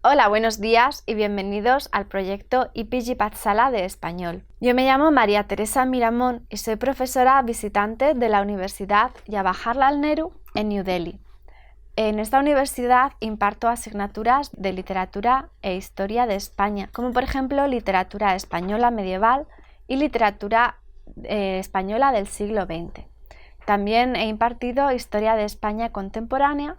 Hola, buenos días y bienvenidos al proyecto IPG Pathshala de español. Yo me llamo María Teresa Miramón y soy profesora visitante de la Universidad Jawaharlal Nehru en New Delhi. En esta universidad imparto asignaturas de literatura e historia de España, como por ejemplo literatura española medieval y literatura española del siglo XX. También he impartido historia de España contemporánea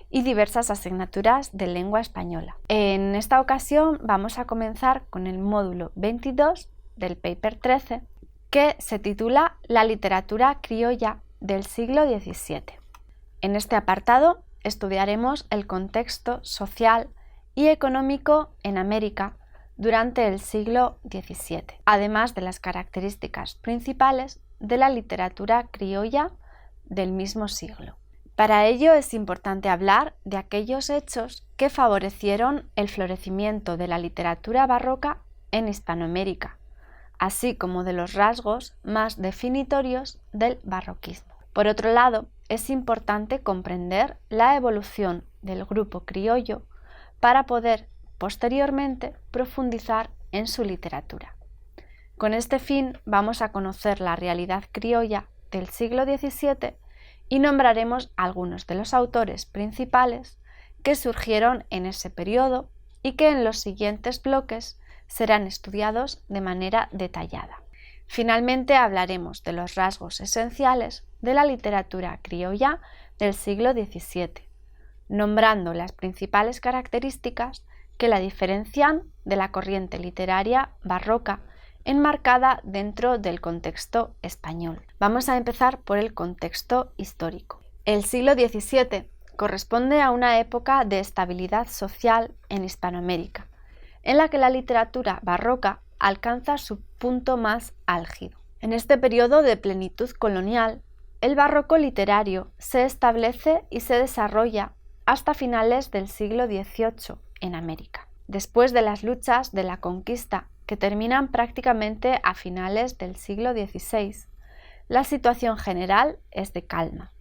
y diversas asignaturas de lengua española. En esta ocasión vamos a comenzar con el módulo 22 del paper 13, que se titula La literatura criolla del siglo XVII. En este apartado estudiaremos el contexto social y económico en América durante el siglo XVII, además de las características principales de la literatura criolla del mismo siglo. Para ello es importante hablar de aquellos hechos que favorecieron el florecimiento de la literatura barroca en Hispanoamérica, así como de los rasgos más definitorios del barroquismo. Por otro lado, es importante comprender la evolución del grupo criollo para poder posteriormente profundizar en su literatura. Con este fin vamos a conocer la realidad criolla del siglo XVII y nombraremos algunos de los autores principales que surgieron en ese periodo y que en los siguientes bloques serán estudiados de manera detallada. Finalmente hablaremos de los rasgos esenciales de la literatura criolla del siglo XVII, nombrando las principales características que la diferencian de la corriente literaria barroca enmarcada dentro del contexto español. Vamos a empezar por el contexto histórico. El siglo XVII corresponde a una época de estabilidad social en Hispanoamérica, en la que la literatura barroca alcanza su punto más álgido. En este periodo de plenitud colonial, el barroco literario se establece y se desarrolla hasta finales del siglo XVIII en América. Después de las luchas de la conquista que terminan prácticamente a finales del siglo XVI, la situación general es de calma.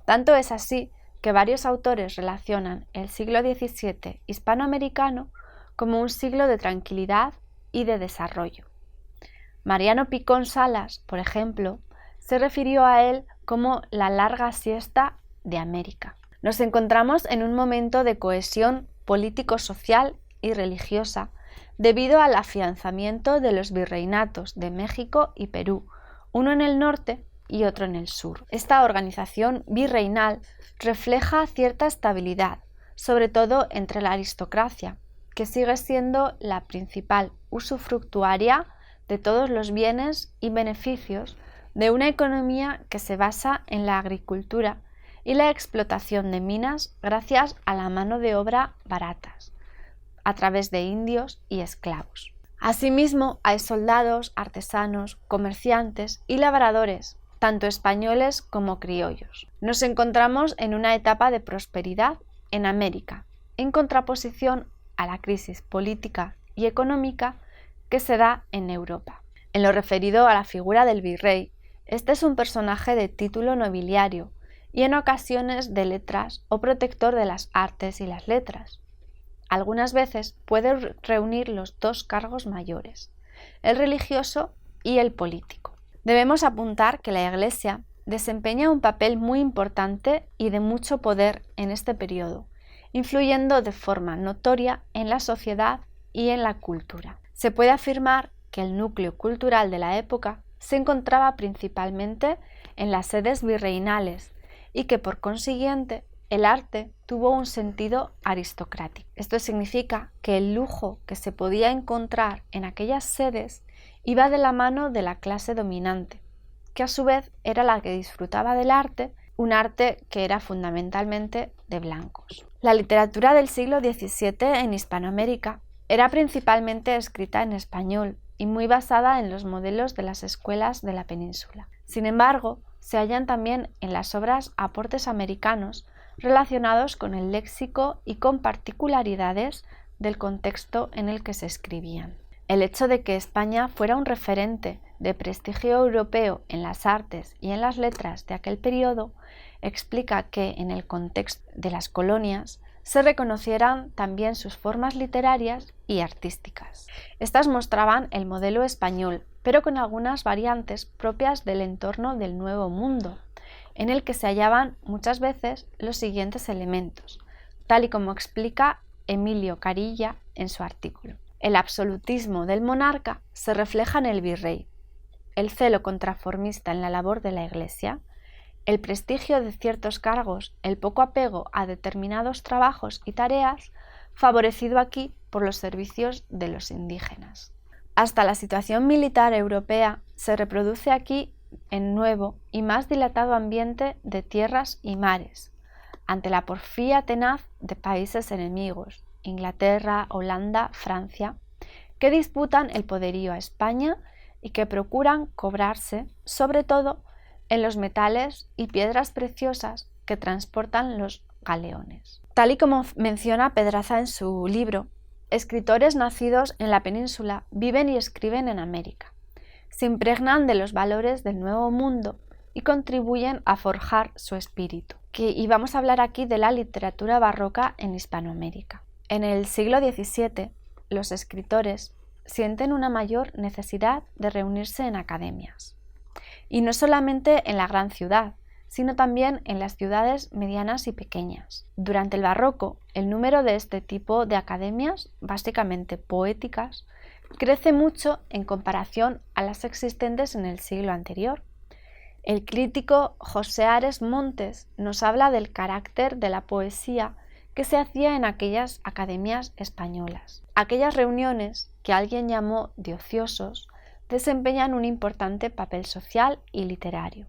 Tanto es así que varios autores relacionan el siglo XVII hispanoamericano como un siglo de tranquilidad y de desarrollo. Mariano Picón Salas, por ejemplo, se refirió a él como la larga siesta de América. Nos encontramos en un momento de cohesión político-social y religiosa debido al afianzamiento de los virreinatos de México y Perú, uno en el norte y otro en el sur. Esta organización virreinal refleja cierta estabilidad, sobre todo entre la aristocracia, que sigue siendo la principal usufructuaria de todos los bienes y beneficios de una economía que se basa en la agricultura y la explotación de minas gracias a la mano de obra baratas, a través de indios y esclavos. Asimismo, hay soldados, artesanos, comerciantes y labradores, tanto españoles como criollos. Nos encontramos en una etapa de prosperidad en América, en contraposición a la crisis política y económica que se da en Europa. En lo referido a la figura del virrey, este es un personaje de título nobiliario y en ocasiones de letras o protector de las artes y las letras. Algunas veces puede reunir los dos cargos mayores, el religioso y el político. Debemos apuntar que la Iglesia desempeña un papel muy importante y de mucho poder en este periodo, influyendo de forma notoria en la sociedad y en la cultura. Se puede afirmar que el núcleo cultural de la época se encontraba principalmente en las sedes virreinales y que por consiguiente el arte tuvo un sentido aristocrático. Esto significa que el lujo que se podía encontrar en aquellas sedes iba de la mano de la clase dominante, que a su vez era la que disfrutaba del arte, un arte que era fundamentalmente de blancos. La literatura del siglo XVII en Hispanoamérica era principalmente escrita en español y muy basada en los modelos de las escuelas de la península. Sin embargo, se hallan también en las obras aportes americanos relacionados con el léxico y con particularidades del contexto en el que se escribían. El hecho de que España fuera un referente de prestigio europeo en las artes y en las letras de aquel periodo explica que en el contexto de las colonias se reconocieran también sus formas literarias y artísticas. Estas mostraban el modelo español, pero con algunas variantes propias del entorno del Nuevo Mundo, en el que se hallaban muchas veces los siguientes elementos, tal y como explica Emilio Carilla en su artículo. El absolutismo del monarca se refleja en el virrey, el celo contraformista en la labor de la Iglesia, el prestigio de ciertos cargos, el poco apego a determinados trabajos y tareas, favorecido aquí por los servicios de los indígenas. Hasta la situación militar europea se reproduce aquí en nuevo y más dilatado ambiente de tierras y mares, ante la porfía tenaz de países enemigos, Inglaterra, Holanda, Francia, que disputan el poderío a España y que procuran cobrarse, sobre todo, en los metales y piedras preciosas que transportan los galeones. Tal y como menciona Pedraza en su libro, escritores nacidos en la península viven y escriben en América. Se impregnan de los valores del Nuevo Mundo y contribuyen a forjar su espíritu. Y vamos a hablar aquí de la literatura barroca en Hispanoamérica. En el siglo XVII, los escritores sienten una mayor necesidad de reunirse en academias. Y no solamente en la gran ciudad, sino también en las ciudades medianas y pequeñas. Durante el barroco, el número de este tipo de academias, básicamente poéticas, crece mucho en comparación a las existentes en el siglo anterior. El crítico José Ares Montes nos habla del carácter de la poesía que se hacía en aquellas academias españolas. Aquellas reuniones, que alguien llamó de ociosos, desempeñan un importante papel social y literario.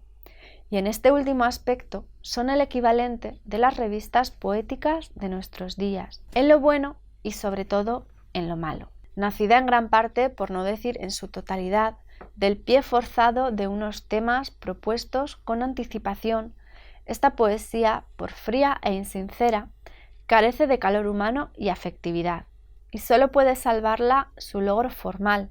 Y en este último aspecto son el equivalente de las revistas poéticas de nuestros días, en lo bueno y sobre todo en lo malo. Nacida en gran parte, por no decir en su totalidad, del pie forzado de unos temas propuestos con anticipación, esta poesía, por fría e insincera, carece de calor humano y afectividad, y solo puede salvarla su logro formal,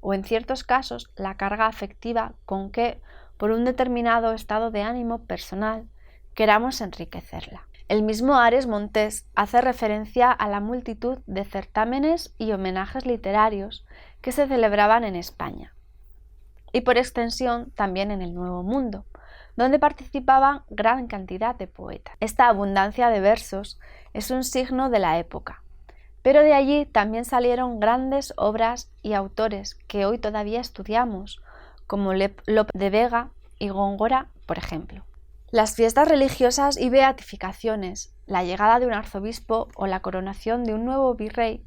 o en ciertos casos la carga afectiva con que, por un determinado estado de ánimo personal, queramos enriquecerla. El mismo Ares Montes hace referencia a la multitud de certámenes y homenajes literarios que se celebraban en España, y por extensión también en el Nuevo Mundo, donde participaban gran cantidad de poetas. Esta abundancia de versos es un signo de la época, pero de allí también salieron grandes obras y autores que hoy todavía estudiamos, como Lope de Vega y Góngora, por ejemplo. Las fiestas religiosas y beatificaciones, la llegada de un arzobispo o la coronación de un nuevo virrey,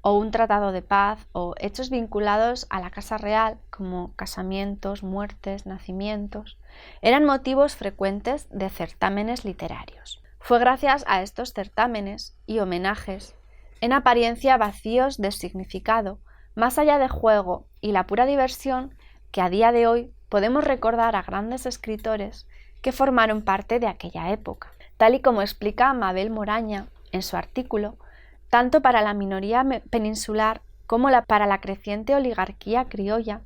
o un tratado de paz, o hechos vinculados a la casa real, como casamientos, muertes, nacimientos, eran motivos frecuentes de certámenes literarios. Fue gracias a estos certámenes y homenajes, en apariencia vacíos de significado, más allá de juego y la pura diversión, que a día de hoy podemos recordar a grandes escritores que formaron parte de aquella época. Tal y como explica Mabel Moraña en su artículo, tanto para la minoría peninsular como para la creciente oligarquía criolla,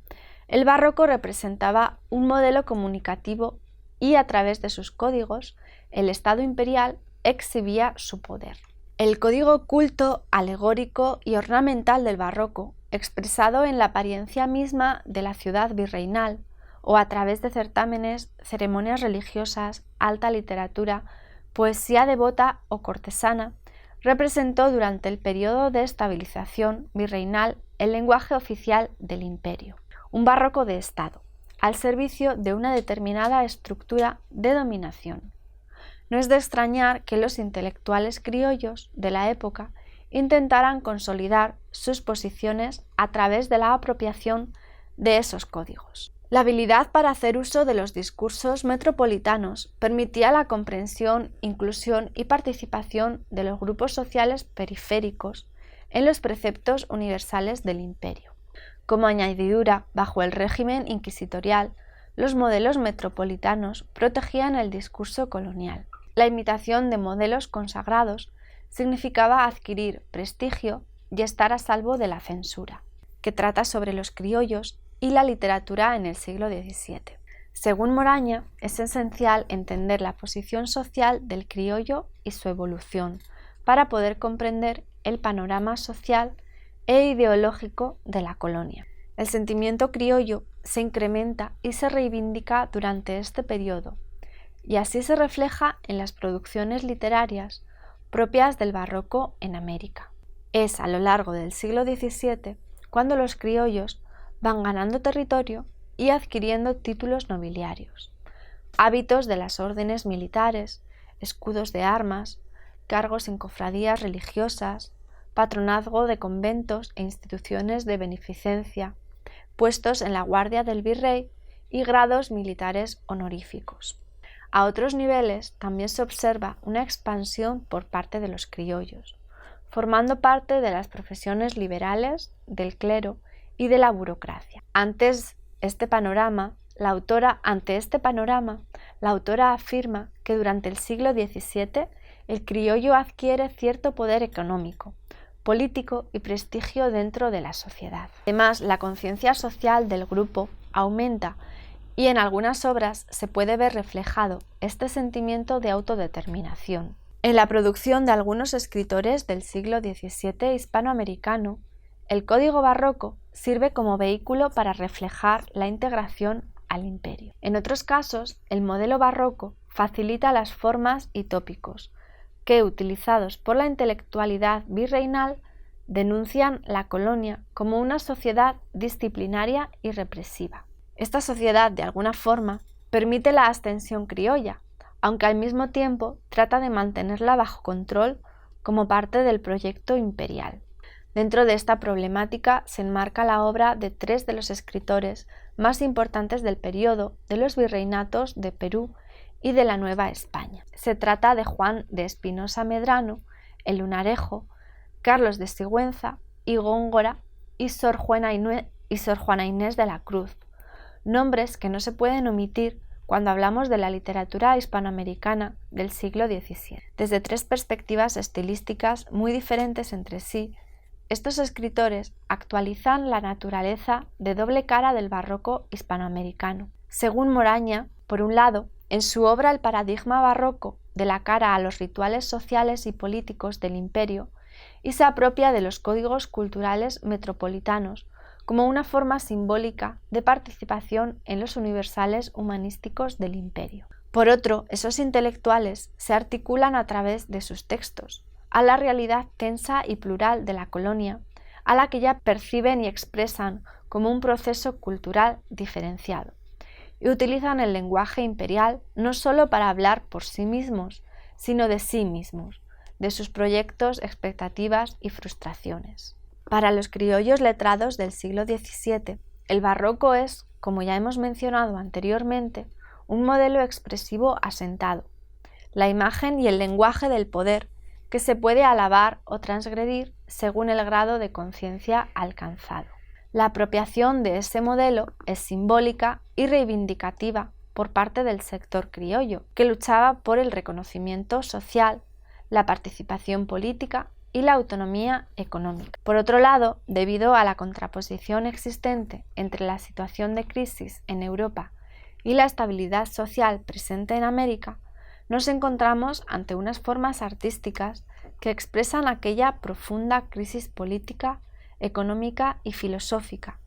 el barroco representaba un modelo comunicativo y a través de sus códigos el Estado imperial exhibía su poder. El código culto, alegórico y ornamental del barroco, expresado en la apariencia misma de la ciudad virreinal o a través de certámenes, ceremonias religiosas, alta literatura, poesía devota o cortesana, representó durante el periodo de estabilización virreinal el lenguaje oficial del imperio, un barroco de Estado, al servicio de una determinada estructura de dominación. No es de extrañar que los intelectuales criollos de la época intentaran consolidar sus posiciones a través de la apropiación de esos códigos. La habilidad para hacer uso de los discursos metropolitanos permitía la comprensión, inclusión y participación de los grupos sociales periféricos en los preceptos universales del imperio. Como añadidura, bajo el régimen inquisitorial, los modelos metropolitanos protegían el discurso colonial. La imitación de modelos consagrados significaba adquirir prestigio y estar a salvo de la censura, que trata sobre los criollos y la literatura en el siglo XVII. Según Moraña, es esencial entender la posición social del criollo y su evolución, para poder comprender el panorama social e ideológico de la colonia. El sentimiento criollo se incrementa y se reivindica durante este periodo, y así se refleja en las producciones literarias propias del barroco en América. Es a lo largo del siglo XVII cuando los criollos van ganando territorio y adquiriendo títulos nobiliarios, hábitos de las órdenes militares, escudos de armas, cargos en cofradías religiosas, patronazgo de conventos e instituciones de beneficencia, puestos en la guardia del virrey y grados militares honoríficos. A otros niveles también se observa una expansión por parte de los criollos, formando parte de las profesiones liberales, del clero y de la burocracia. Ante este panorama, la autora afirma que durante el siglo XVII el criollo adquiere cierto poder económico, político y prestigio dentro de la sociedad. Además, la conciencia social del grupo aumenta y en algunas obras se puede ver reflejado este sentimiento de autodeterminación. En la producción de algunos escritores del siglo XVII hispanoamericano, el código barroco sirve como vehículo para reflejar la integración al imperio. En otros casos, el modelo barroco facilita las formas y tópicos que, utilizados por la intelectualidad virreinal, denuncian la colonia como una sociedad disciplinaria y represiva. Esta sociedad, de alguna forma, permite la ascensión criolla, aunque al mismo tiempo trata de mantenerla bajo control como parte del proyecto imperial. Dentro de esta problemática se enmarca la obra de tres de los escritores más importantes del periodo de los virreinatos de Perú y de la Nueva España. Se trata de Juan de Espinosa Medrano, el Lunarejo, Carlos de Sigüenza y Góngora y Sor Juana Inés de la Cruz, nombres que no se pueden omitir cuando hablamos de la literatura hispanoamericana del siglo XVII. Desde tres perspectivas estilísticas muy diferentes entre sí, estos escritores actualizan la naturaleza de doble cara del barroco hispanoamericano. Según Moraña, por un lado, en su obra El paradigma barroco de la cara a los rituales sociales y políticos del imperio, y se apropia de los códigos culturales metropolitanos como una forma simbólica de participación en los universales humanísticos del imperio. Por otro, esos intelectuales se articulan a través de sus textos a la realidad tensa y plural de la colonia, a la que ya perciben y expresan como un proceso cultural diferenciado, y utilizan el lenguaje imperial no solo para hablar por sí mismos, sino de sí mismos, de sus proyectos, expectativas y frustraciones. Para los criollos letrados del siglo XVII, el barroco es, como ya hemos mencionado anteriormente, un modelo expresivo asentado, la imagen y el lenguaje del poder, que se puede alabar o transgredir según el grado de conciencia alcanzado. La apropiación de ese modelo es simbólica y reivindicativa por parte del sector criollo, que luchaba por el reconocimiento social, la participación política y la autonomía económica. Por otro lado, debido a la contraposición existente entre la situación de crisis en Europa y la estabilidad social presente en América, nos encontramos ante unas formas artísticas que expresan aquella profunda crisis política, económica y filosófica,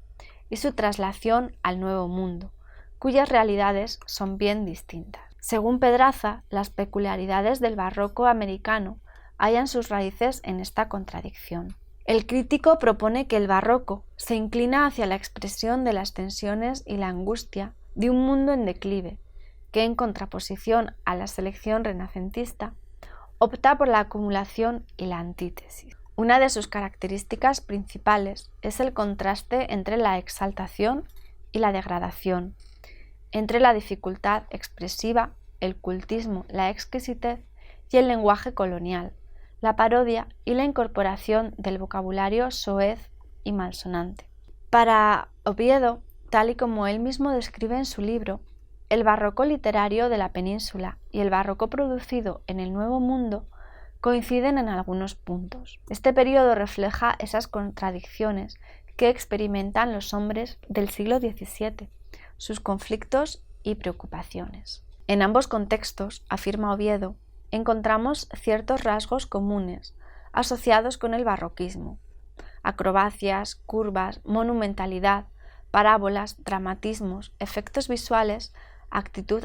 y su traslación al Nuevo Mundo, cuyas realidades son bien distintas. Según Pedraza, las peculiaridades del barroco americano hallan sus raíces en esta contradicción. El crítico propone que el barroco se inclina hacia la expresión de las tensiones y la angustia de un mundo en declive, que en contraposición a la selección renacentista, opta por la acumulación y la antítesis. Una de sus características principales es el contraste entre la exaltación y la degradación, entre la dificultad expresiva, el cultismo, la exquisitez y el lenguaje colonial, la parodia y la incorporación del vocabulario soez y malsonante. Para Oviedo, tal y como él mismo describe en su libro, el barroco literario de la península y el barroco producido en el Nuevo Mundo coinciden en algunos puntos. Este periodo refleja esas contradicciones que experimentan los hombres del siglo XVII, sus conflictos y preocupaciones. En ambos contextos, afirma Oviedo, encontramos ciertos rasgos comunes asociados con el barroquismo: acrobacias, curvas, monumentalidad, parábolas, dramatismos, efectos visuales, actitud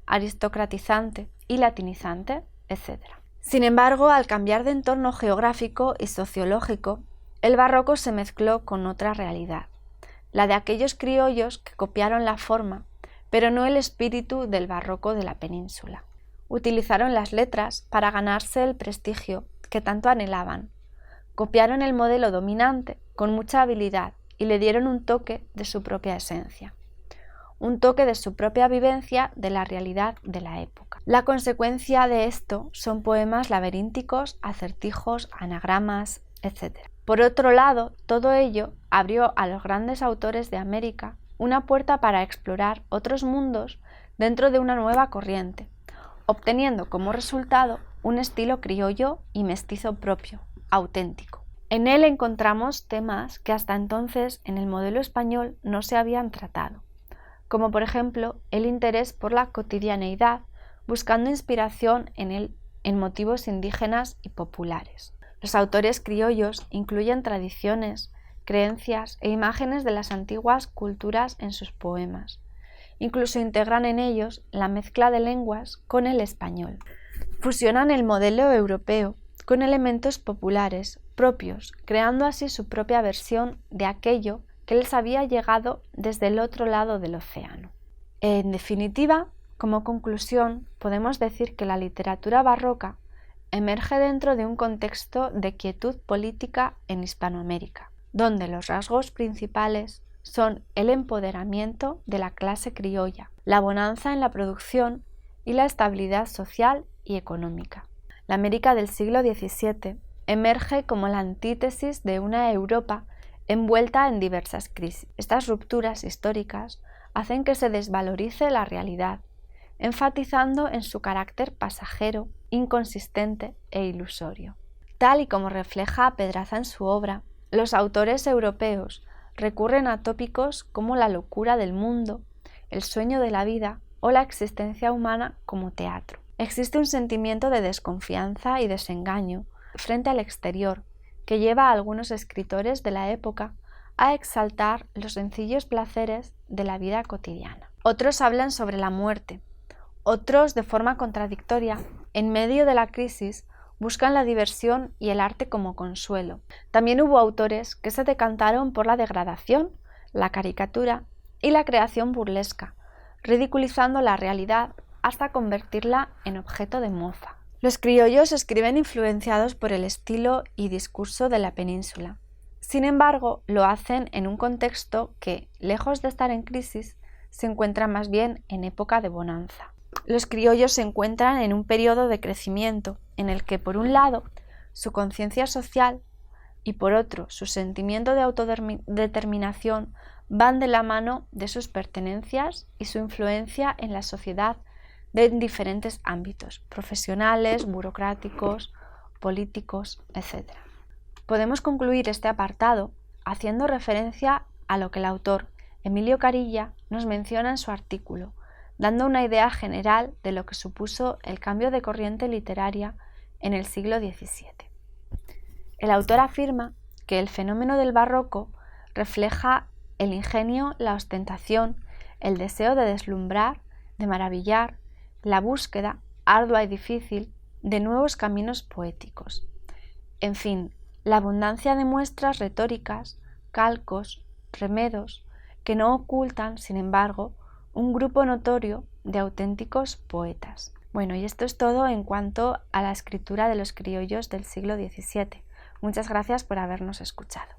aristocratizante y latinizante, etc. Sin embargo, al cambiar de entorno geográfico y sociológico, el barroco se mezcló con otra realidad, la de aquellos criollos que copiaron la forma, pero no el espíritu del barroco de la península. Utilizaron las letras para ganarse el prestigio que tanto anhelaban. Copiaron el modelo dominante con mucha habilidad y le dieron un toque de su propia esencia, un toque de su propia vivencia de la realidad de la época. La consecuencia de esto son poemas laberínticos, acertijos, anagramas, etc. Por otro lado, todo ello abrió a los grandes autores de América una puerta para explorar otros mundos dentro de una nueva corriente, obteniendo como resultado un estilo criollo y mestizo propio, auténtico. En él encontramos temas que hasta entonces en el modelo español no se habían tratado, como por ejemplo el interés por la cotidianeidad, buscando inspiración en motivos indígenas y populares. Los autores criollos incluyen tradiciones, creencias e imágenes de las antiguas culturas en sus poemas. Incluso integran en ellos la mezcla de lenguas con el español. Fusionan el modelo europeo con elementos populares propios, creando así su propia versión de aquello que les había llegado desde el otro lado del océano. En definitiva, como conclusión, podemos decir que la literatura barroca emerge dentro de un contexto de quietud política en Hispanoamérica, donde los rasgos principales son el empoderamiento de la clase criolla, la bonanza en la producción y la estabilidad social y económica. La América del siglo XVII emerge como la antítesis de una Europa envuelta en diversas crisis. Estas rupturas históricas hacen que se desvalorice la realidad, enfatizando en su carácter pasajero, inconsistente e ilusorio. Tal y como refleja Pedraza en su obra, los autores europeos recurren a tópicos como la locura del mundo, el sueño de la vida o la existencia humana como teatro. Existe un sentimiento de desconfianza y desengaño frente al exterior que lleva a algunos escritores de la época a exaltar los sencillos placeres de la vida cotidiana. Otros hablan sobre la muerte, otros, de forma contradictoria, en medio de la crisis, buscan la diversión y el arte como consuelo. También hubo autores que se decantaron por la degradación, la caricatura y la creación burlesca, ridiculizando la realidad hasta convertirla en objeto de mofa. Los criollos escriben influenciados por el estilo y discurso de la península. Sin embargo, lo hacen en un contexto que, lejos de estar en crisis, se encuentra más bien en época de bonanza. Los criollos se encuentran en un periodo de crecimiento en el que, por un lado, su conciencia social y por otro, su sentimiento de autodeterminación van de la mano de sus pertenencias y su influencia en la sociedad de diferentes ámbitos, profesionales, burocráticos, políticos, etc. Podemos concluir este apartado haciendo referencia a lo que el autor Emilio Carilla nos menciona en su artículo, dando una idea general de lo que supuso el cambio de corriente literaria en el siglo XVII. El autor afirma que el fenómeno del barroco refleja el ingenio, la ostentación, el deseo de deslumbrar, de maravillar, la búsqueda, ardua y difícil, de nuevos caminos poéticos. En fin, la abundancia de muestras retóricas, calcos, remedos, que no ocultan, sin embargo, un grupo notorio de auténticos poetas. Bueno, y esto es todo en cuanto a la escritura de los criollos del siglo XVII. Muchas gracias por habernos escuchado.